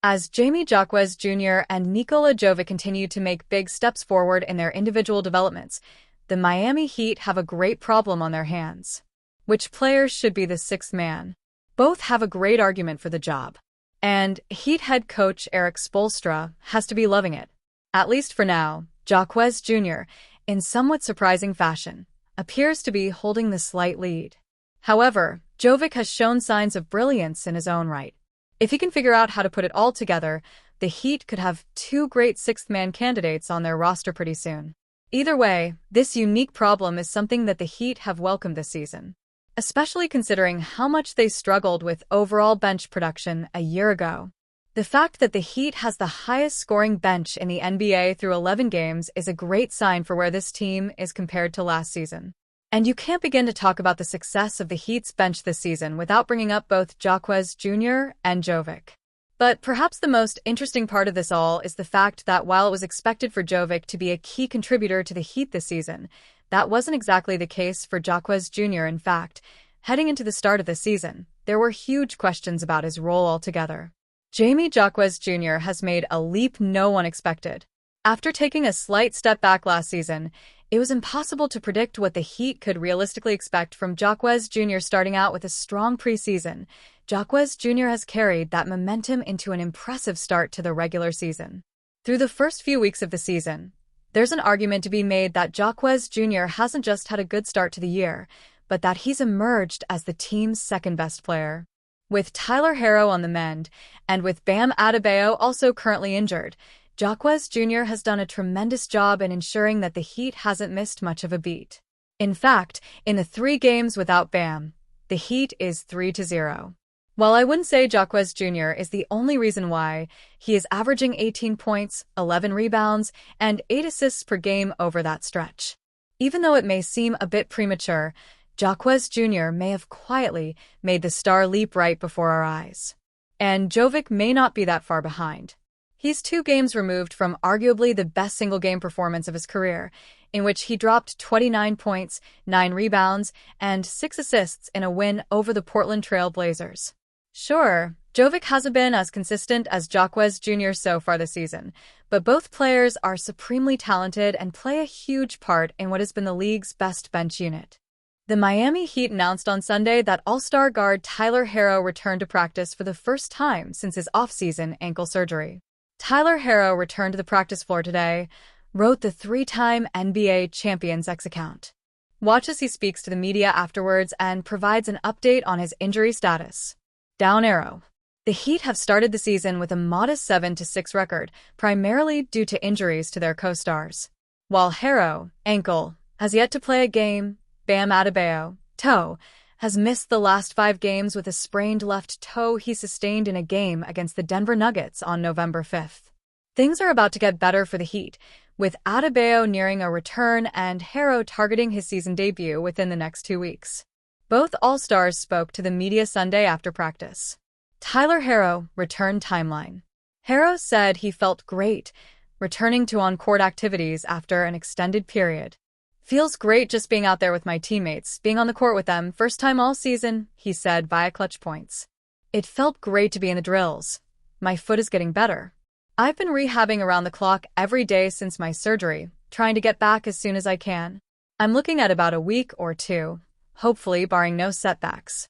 As Jamie Jaquez Jr. and Nikola Jovic continue to make big steps forward in their individual developments, the Miami Heat have a great problem on their hands. Which players should be the sixth man? Both have a great argument for the job. And Heat head coach Erik Spoelstra has to be loving it. At least for now, Jaquez Jr., in somewhat surprising fashion, appears to be holding the slight lead. However, Jovic has shown signs of brilliance in his own right. If he can figure out how to put it all together, the Heat could have two great sixth-man candidates on their roster pretty soon. Either way, this unique problem is something that the Heat have welcomed this season, especially considering how much they struggled with overall bench production a year ago. The fact that the Heat has the highest scoring bench in the NBA through 11 games is a great sign for where this team is compared to last season. And you can't begin to talk about the success of the Heat's bench this season without bringing up both Jaquez Jr. and Jovic. But perhaps the most interesting part of this all is the fact that while it was expected for Jovic to be a key contributor to the Heat this season, that wasn't exactly the case for Jaquez Jr. In fact, heading into the start of the season, there were huge questions about his role altogether. Jamie Jaquez Jr. has made a leap no one expected. After taking a slight step back last season, it was impossible to predict what the Heat could realistically expect from Jaquez Jr. starting out with a strong preseason. Jaquez Jr. has carried that momentum into an impressive start to the regular season. Through the first few weeks of the season, there's an argument to be made that Jaquez Jr. hasn't just had a good start to the year, but that he's emerged as the team's second-best player. With Tyler Herro on the mend, and with Bam Adebayo also currently injured, Jaquez Jr. has done a tremendous job in ensuring that the Heat hasn't missed much of a beat. In fact, in the 3 games without Bam, the Heat is 3-0. While I wouldn't say Jaquez Jr. is the only reason why, he is averaging 18 points, 11 rebounds, and 8 assists per game over that stretch. Even though it may seem a bit premature, Jaquez Jr. may have quietly made the star leap right before our eyes. And Jovic may not be that far behind. He's 2 games removed from arguably the best single-game performance of his career, in which he dropped 29 points, 9 rebounds, and 6 assists in a win over the Portland Trail Blazers. Sure, Jovic hasn't been as consistent as Jaquez Jr. so far this season, but both players are supremely talented and play a huge part in what has been the league's best bench unit. The Miami Heat announced on Sunday that All-Star guard Tyler Herro returned to practice for the first time since his off-season ankle surgery. Tyler Herro returned to the practice floor today, wrote the 3-time NBA Champions X account. Watch as he speaks to the media afterwards and provides an update on his injury status. Down arrow. The Heat have started the season with a modest 7-6 record, primarily due to injuries to their co-stars. While Herro, ankle, has yet to play a game, Bam Adebayo, toe, has missed the last 5 games with a sprained left toe he sustained in a game against the Denver Nuggets on November 5th. Things are about to get better for the Heat, with Adebayo nearing a return and Herro targeting his season debut within the next 2 weeks. Both All-Stars spoke to the media Sunday after practice. Tyler Herro, return timeline. Herro said he felt great, returning to on-court activities after an extended period. Feels great just being out there with my teammates, being on the court with them, first time all season, he said via clutch points. It felt great to be in the drills. My foot is getting better. I've been rehabbing around the clock every day since my surgery, trying to get back as soon as I can. I'm looking at about a week or 2, hopefully barring no setbacks.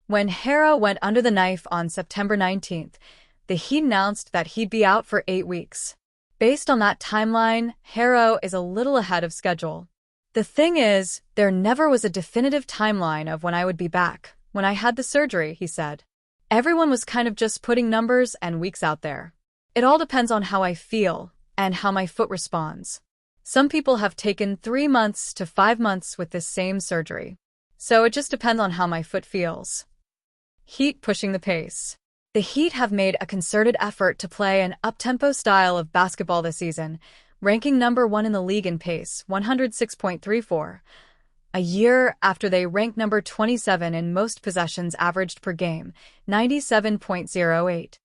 When Herro went under the knife on September 19th, the Heat announced that he'd be out for 8 weeks. Based on that timeline, Herro is a little ahead of schedule. The thing is, there never was a definitive timeline of when I would be back, when I had the surgery, he said. Everyone was kind of just putting numbers and weeks out there. It all depends on how I feel and how my foot responds. Some people have taken 3 months to 5 months with this same surgery. So it just depends on how my foot feels. Heat pushing the pace. The Heat have made a concerted effort to play an up-tempo style of basketball this season, ranking number 1 in the league in pace, 106.34, a year after they ranked number 27 in most possessions averaged per game, 97.08.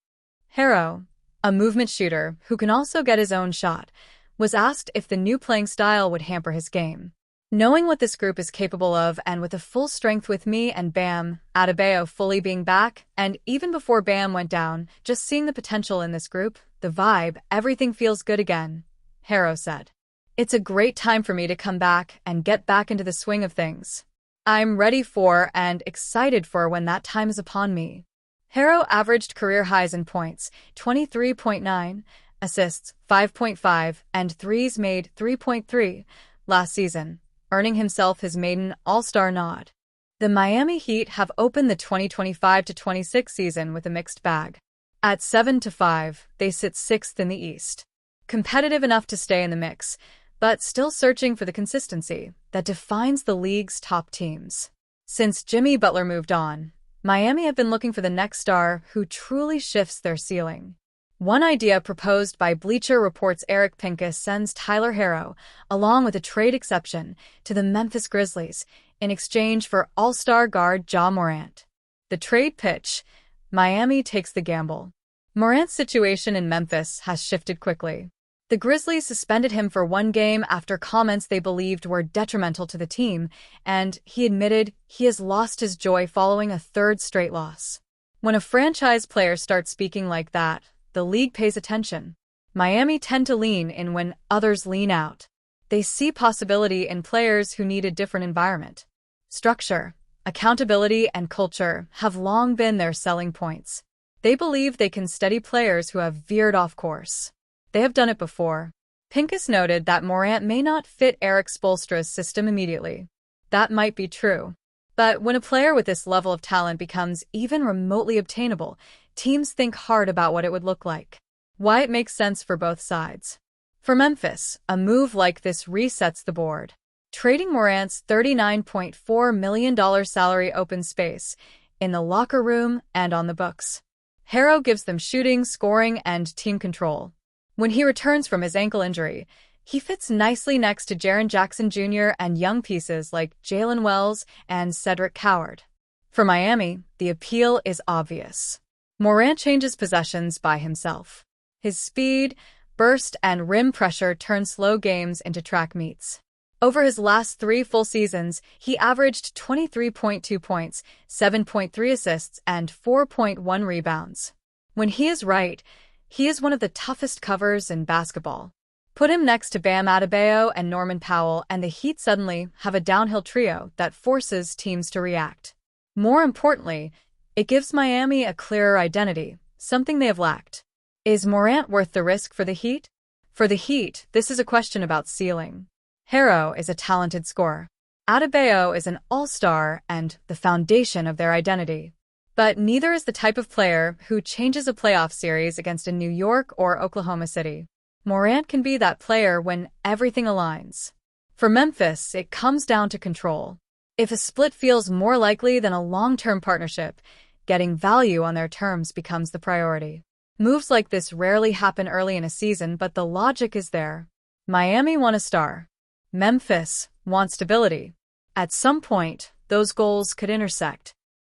Herro, a movement shooter who can also get his own shot, was asked if the new playing style would hamper his game. Knowing what this group is capable of and with a full strength with me and Bam Adebayo fully being back, and even before Bam went down, just seeing the potential in this group, the vibe, everything feels good again, Herro said. It's a great time for me to come back and get back into the swing of things. I'm ready for and excited for when that time is upon me. Herro averaged career highs in points, 23.9, assists, 5.5, and threes made 3.3 last season, earning himself his maiden All-Star nod. The Miami Heat have opened the 2025-26 season with a mixed bag. At 7-5, they sit sixth in the East. Competitive enough to stay in the mix, but still searching for the consistency that defines the league's top teams. Since Jimmy Butler moved on, Miami have been looking for the next star who truly shifts their ceiling. One idea proposed by Bleacher Report's Eric Pincus sends Tyler Herro, along with a trade exception, to the Memphis Grizzlies in exchange for All-Star guard Ja Morant. The trade pitch: Miami takes the gamble. Morant's situation in Memphis has shifted quickly. The Grizzlies suspended him for one game after comments they believed were detrimental to the team, and he admitted he has lost his joy following a third straight loss. When a franchise player starts speaking like that, the league pays attention. Miami tend to lean in when others lean out. They see possibility in players who need a different environment. Structure, accountability, and culture have long been their selling points. They believe they can steady players who have veered off course. They have done it before. Pincus noted that Morant may not fit Eric Spoelstra's system immediately. That might be true. But when a player with this level of talent becomes even remotely obtainable, teams think hard about what it would look like. Why it makes sense for both sides. For Memphis, a move like this resets the board. Trading Morant's $39.4 million salary opens space in the locker room and on the books. Herro gives them shooting, scoring, and team control. When he returns from his ankle injury, he fits nicely next to Jaren Jackson Jr. and young pieces like Jalen Wells and Cedric Coward. For Miami, the appeal is obvious. Morant changes possessions by himself. His speed, burst, and rim pressure turn slow games into track meets. Over his last 3 full seasons, he averaged 23.2 points, 7.3 assists, and 4.1 rebounds. When he is right, he is one of the toughest covers in basketball. Put him next to Bam Adebayo and Norman Powell, and the Heat suddenly have a downhill trio that forces teams to react. More importantly, it gives Miami a clearer identity, something they have lacked. Is Morant worth the risk for the Heat? For the Heat, this is a question about ceiling. Herro is a talented scorer. Adebayo is an all-star and the foundation of their identity. But neither is the type of player who changes a playoff series against a New York or Oklahoma City. Morant can be that player when everything aligns. For Memphis, it comes down to control. If a split feels more likely than a long-term partnership, getting value on their terms becomes the priority. Moves like this rarely happen early in a season, but the logic is there. Miami want a star. Memphis wants stability. At some point, those goals could intersect.